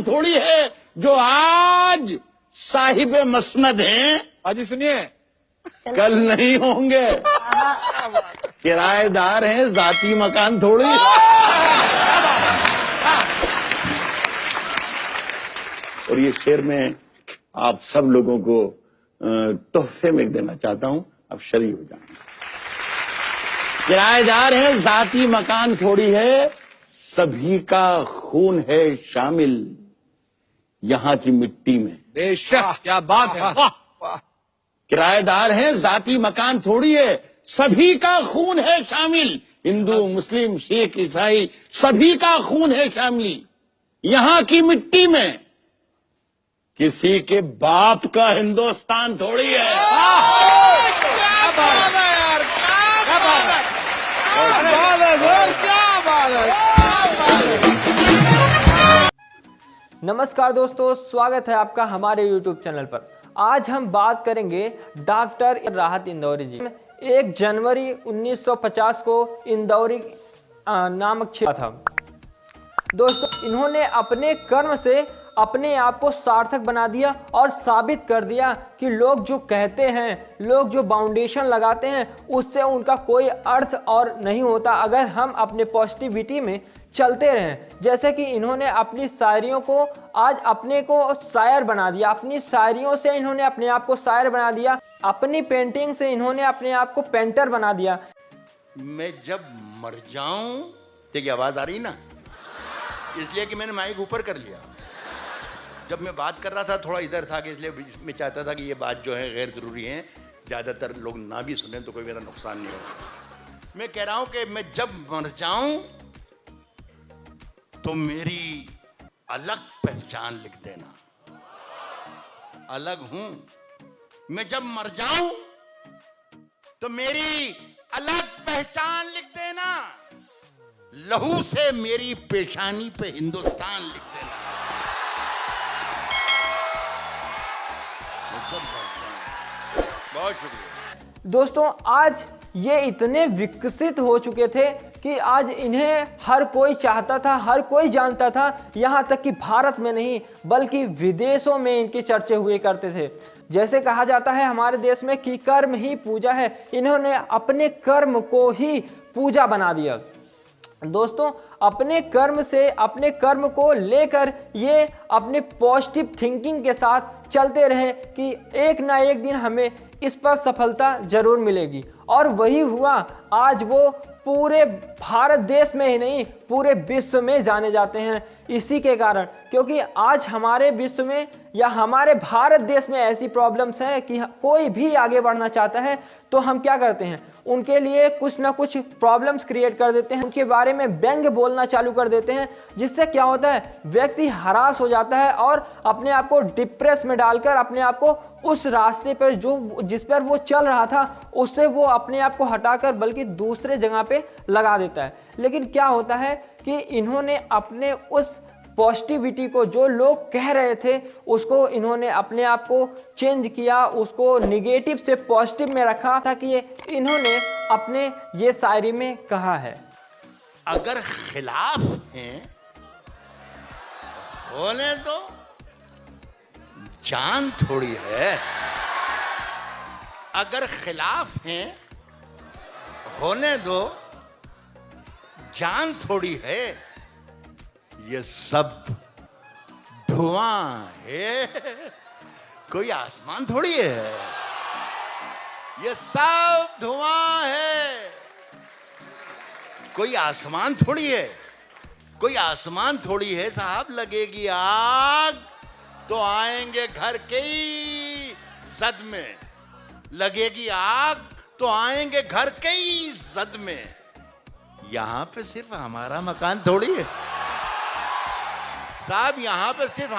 थोड़ी है जो आज साहिब मसनद हैं, अजी सुनिए, कल नहीं होंगे। किराएदार हैं, जाती मकान थोड़ी है। और ये शेर मैं आप सब लोगों को तोहफे में देना चाहता हूं, अब शरीक हो जाएंगे। किराएदार है, जाती मकान थोड़ी है, सभी का खून है शामिल यहां की मिट्टी में। बेशक, क्या बात है, वाह। किराएदार है, जाती मकान थोड़ी है, सभी का खून है शामिल, हिंदू मुस्लिम सिख ईसाई सभी का खून है शामिल यहां की मिट्टी में। किसी के बाप का हिंदुस्तान थोड़ी है। क्या बात है यार, क्या बात है, क्या बात है। नमस्कार दोस्तों, स्वागत है आपका हमारे YouTube चैनल पर। आज हम बात करेंगे डॉक्टर राहत इंदौरी जी। 1 जनवरी 1950 को इंदौरी नामक क्षेत्र था। दोस्तों, इन्होंने अपने कर्म से अपने आप को सार्थक बना दिया और साबित कर दिया कि लोग जो कहते हैं, लोग जो बाउंडेशन लगाते हैं, उससे उनका कोई अर्थ और नहीं होता अगर हम अपने पॉजिटिविटी में चलते रहें। जैसे कि इन्होंने अपनी शायरियों को आज अपने को शायर बना दिया, अपनी शायरियों से इन्होंने अपने आप को शायर बना दिया, अपनी पेंटिंग से इन्होंने अपने आप को पेंटर बना दिया। मैं जब मर जाऊं, देखिए आवाज आ रही ना, इसलिए कि मैंने माइक ऊपर कर लिया। जब मैं बात कर रहा था थोड़ा इधर था कि इसलिए मैं चाहता था कि ये बात जो है गैर जरूरी है, ज्यादातर लोग ना भी सुने तो कोई मेरा नुकसान नहीं होगा। मैं कह रहा हूं कि मैं जब मर जाऊं तो मेरी अलग पहचान लिख देना। अलग हूं मैं, जब मर जाऊं तो मेरी अलग पहचान लिख देना। लहू से मेरी पेशानी पे हिंदुस्तान लिख देना। बहुत शुक्रिया दोस्तों, आज ये इतने विकसित हो चुके थे कि आज इन्हें हर कोई चाहता था, हर कोई जानता था। यहाँ तक कि भारत में नहीं बल्कि विदेशों में इनके चर्चे हुए करते थे। जैसे कहा जाता है हमारे देश में कि कर्म ही पूजा है, इन्होंने अपने कर्म को ही पूजा बना दिया। दोस्तों, अपने कर्म से, अपने कर्म को लेकर ये अपने पॉजिटिव थिंकिंग के साथ चलते रहे कि एक ना एक दिन हमें इस पर सफलता जरूर मिलेगी। और वही हुआ। आज वो पूरे भारत देश में ही नहीं पूरे विश्व में जाने जाते हैं इसी के कारण, क्योंकि आज हमारे विश्व में या हमारे भारत देश में ऐसी प्रॉब्लम्स हैं कि कोई भी आगे बढ़ना चाहता है तो हम क्या करते हैं, उनके लिए कुछ ना कुछ प्रॉब्लम्स क्रिएट कर देते हैं, उनके बारे में व्यंग्य बोलना चालू कर देते हैं, जिससे क्या होता है, व्यक्ति हरास हो जाता है और अपने आप को डिप्रेस में डालकर अपने आप को उस रास्ते पर जिस पर वो चल रहा था उससे वो अपने आप को हटाकर बल्कि दूसरे जगह पे लगा देता है। लेकिन क्या होता है कि इन्होंने अपने उस पॉजिटिविटी को, जो लोग कह रहे थे, उसको इन्होंने अपने आप को चेंज किया, उसको निगेटिव से पॉजिटिव में रखा था कि इन्होंने अपने ये शायरी में कहा है, अगर खिलाफ हैं बोले तो जान थोड़ी है। अगर खिलाफ हैं होने दो, जान थोड़ी है। ये सब धुआं है, कोई आसमान थोड़ी है। ये सब धुआं है, कोई आसमान थोड़ी है। कोई आसमान थोड़ी है साहब। लगेगी आग तो आएंगे घर के ही जद में। लगेगी आग तो आएंगे घर के ही जद में। यहां पे सिर्फ हमारा मकान थोड़ी है साहब। यहां पे सिर्फ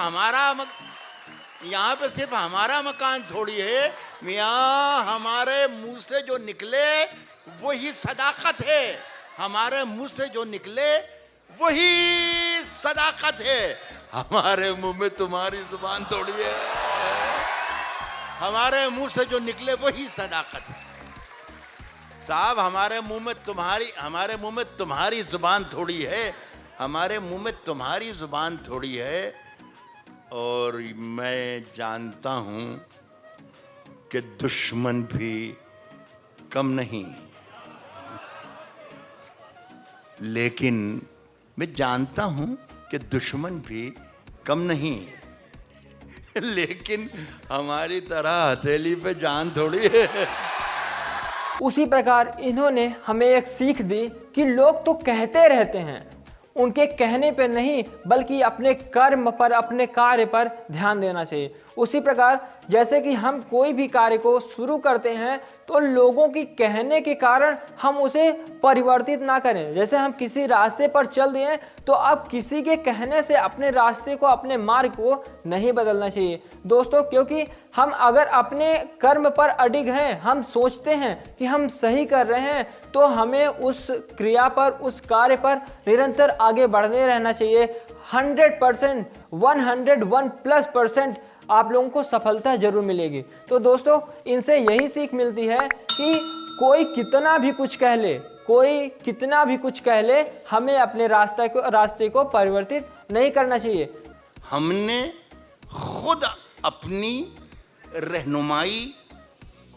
हमारा मकान थोड़ी है मियां। हमारे मुंह से जो निकले वही सदाकत है। हमारे मुंह से जो निकले वही सदाकत है। हमारे मुंह में तुम्हारी जुबान थोड़ी है। हमारे मुंह से जो निकले वही सदाकत है साहब। हमारे मुंह में तुम्हारी जुबान थोड़ी है। हमारे मुंह में तुम्हारी जुबान थोड़ी है। और मैं जानता हूं कि दुश्मन भी कम नहीं, लेकिन मैं जानता हूं कि दुश्मन भी कम नहीं, लेकिन हमारी तरह हथेली पे जान थोड़ी है। उसी प्रकार इन्होंने हमें एक सीख दी कि लोग तो कहते रहते हैं, उनके कहने पर नहीं बल्कि अपने कर्म पर, अपने कार्य पर ध्यान देना चाहिए। उसी प्रकार जैसे कि हम कोई भी कार्य को शुरू करते हैं तो लोगों की कहने के कारण हम उसे परिवर्तित ना करें। जैसे हम किसी रास्ते पर चल दिए तो अब किसी के कहने से अपने रास्ते को, अपने मार्ग को नहीं बदलना चाहिए दोस्तों, क्योंकि हम अगर अपने कर्म पर अडिग हैं, हम सोचते हैं कि हम सही कर रहे हैं, तो हमें उस क्रिया पर, उस कार्य पर निरंतर आगे बढ़ते रहना चाहिए। 100%, 101+% आप लोगों को सफलता जरूर मिलेगी। तो दोस्तों, इनसे यही सीख मिलती है कि कोई कितना भी कुछ कह ले, कोई कितना भी कुछ कह ले, हमें अपने रास्ते को परिवर्तित नहीं करना चाहिए। हमने खुद अपनी रहनुमाई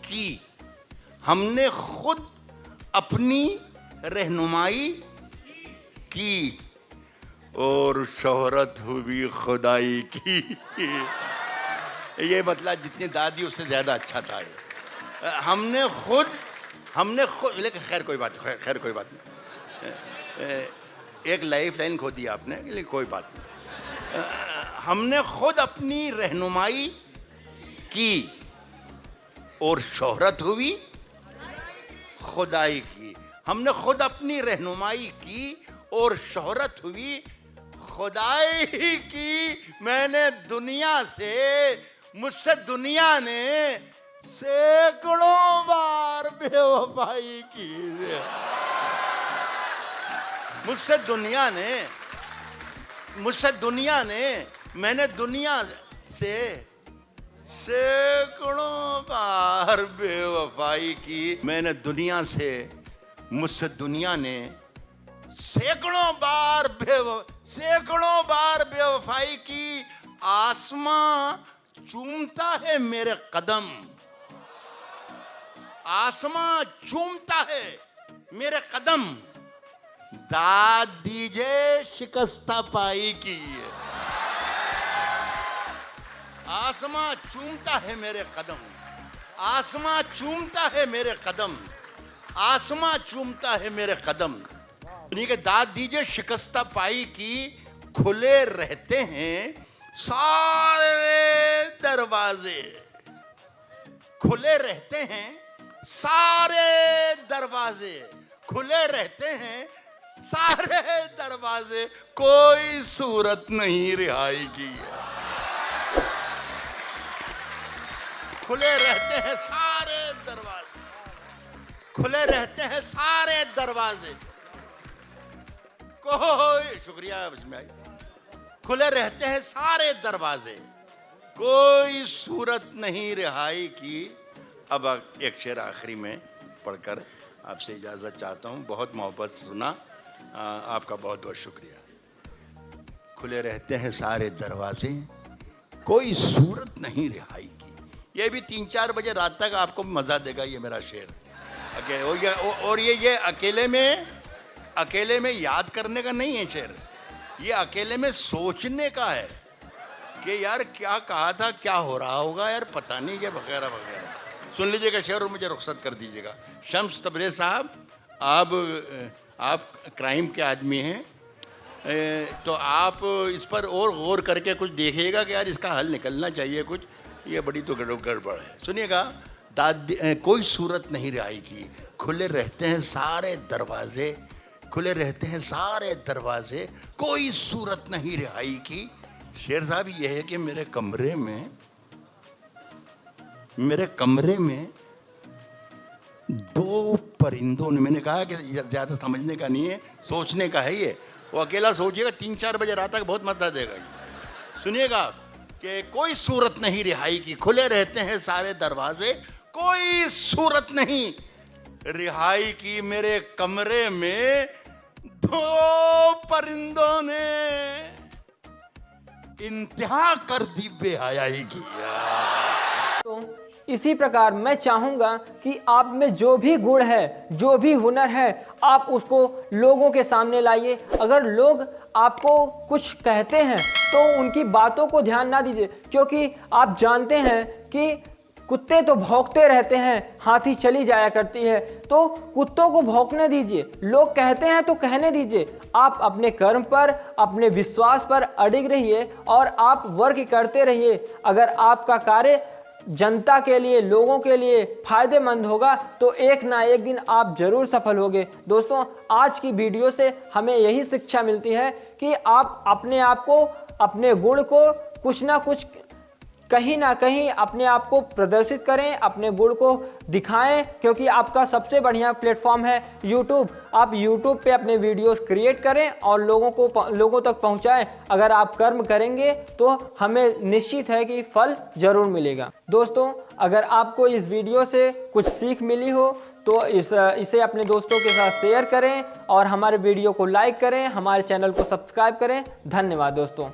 की, हमने खुद अपनी रहनुमाई की और शोहरत हुई खुदाई की। ये मतलब जितनी दादी उससे ज्यादा अच्छा था ये। हमने खुद, लेकिन खैर कोई बात नहीं, एक लाइफ लाइन खो दी आपने, लेकिन कोई बात नहीं। हमने खुद अपनी रहनुमाई की और शोहरत हुई खुदाई की। हमने खुद अपनी रहनुमाई की और शोहरत हुई खुदाई की। मैंने दुनिया से, मुझसे दुनिया ने सैकड़ों बार बेवफाई की। मुझसे दुनिया ने मैंने दुनिया से सैकड़ों बार बेवफाई की। मैंने दुनिया से, मुझसे दुनिया ने सैकड़ों बार बेवफाई की। आसमां चूमता है मेरे कदम, आसमां चूमता है मेरे कदम। दाद दीजिए शिकस्ता पाई की। आसमां चूमता है मेरे कदम, आसमां चूमता है मेरे कदम, आसमां चूमता है मेरे कदम। उन्हीं के दाद दीजिए शिकस्ता पाई की। खुले रहते हैं सारे दरवाजे, खुले रहते हैं सारे दरवाजे, खुले रहते हैं सारे दरवाजे, कोई सूरत नहीं रिहाई की। खुले रहते हैं सारे दरवाजे, खुले रहते हैं सारे दरवाजे, कोई, शुक्रिया इसमें आई, खुले रहते हैं सारे दरवाजे, कोई सूरत नहीं रिहाई की। अब एक शेर आखिरी में पढ़कर आपसे इजाज़त चाहता हूँ। बहुत मोहब्बत सुना, आपका बहुत बहुत शुक्रिया। खुले रहते हैं सारे दरवाजे, कोई सूरत नहीं रिहाई की। ये भी 3-4 बजे रात तक आपको मज़ा देगा ये मेरा शेर। और ये अकेले में याद करने का नहीं है शेर, ये अकेले में सोचने का है कि यार क्या कहा था, क्या हो रहा होगा यार, पता नहीं, ये वगैरह वगैरह। सुन लीजिएगा शेर और मुझे रुख्सत कर दीजिएगा। शम्स तबरेज़ साहब, आप क्राइम के आदमी हैं, तो आप इस पर और गौर करके कुछ देखिएगा कि यार इसका हल निकलना चाहिए कुछ, ये बड़ी तो गड़बड़ है। सुनिएगा, कोई सूरत नहीं रिहाई की। खुले रहते हैं सारे दरवाजे, खुले रहते हैं सारे दरवाजे, कोई सूरत नहीं रिहाई की। शेर साहब ये है कि मेरे कमरे में 2 परिंदों ने, मैंने कहा कि ज़्यादा समझने का नहीं है, सोचने का है ये। वो अकेला सोचिएगा, 3-4 बजे रात तक बहुत मजा देगा ये। सुनिएगा कि कोई सूरत नहीं रिहाई की। खुले रहते हैं सारे दरवाजे, कोई सूरत नहीं रिहाई की। मेरे कमरे में 2 परिंदों ने इंतहा कर दी बेहयाई की। तो इसी प्रकार मैं चाहूँगा कि आप में जो भी गुण है, जो भी हुनर है, आप उसको लोगों के सामने लाइए। अगर लोग आपको कुछ कहते हैं तो उनकी बातों को ध्यान ना दीजिए, क्योंकि आप जानते हैं कि कुत्ते तो भौंकते रहते हैं, हाथी चली जाया करती है। तो कुत्तों को भौंकने दीजिए, लोग कहते हैं तो कहने दीजिए। आप अपने कर्म पर, अपने विश्वास पर अडिग रहिए और आप वर्क करते रहिए। अगर आपका कार्य जनता के लिए, लोगों के लिए फायदेमंद होगा तो एक ना एक दिन आप जरूर सफल होंगे। दोस्तों, आज की वीडियो से हमें यही शिक्षा मिलती है कि आप अपने आप को, अपने गुण को कुछ ना कुछ, कहीं ना कहीं अपने आप को प्रदर्शित करें, अपने गुण को दिखाएं, क्योंकि आपका सबसे बढ़िया प्लेटफॉर्म है यूट्यूब। आप यूट्यूब पे अपने वीडियोस क्रिएट करें और लोगों तक पहुंचाएं। अगर आप कर्म करेंगे तो हमें निश्चित है कि फल जरूर मिलेगा। दोस्तों, अगर आपको इस वीडियो से कुछ सीख मिली हो तो इसे अपने दोस्तों के साथ शेयर करें और हमारे वीडियो को लाइक करें, हमारे चैनल को सब्सक्राइब करें। धन्यवाद दोस्तों।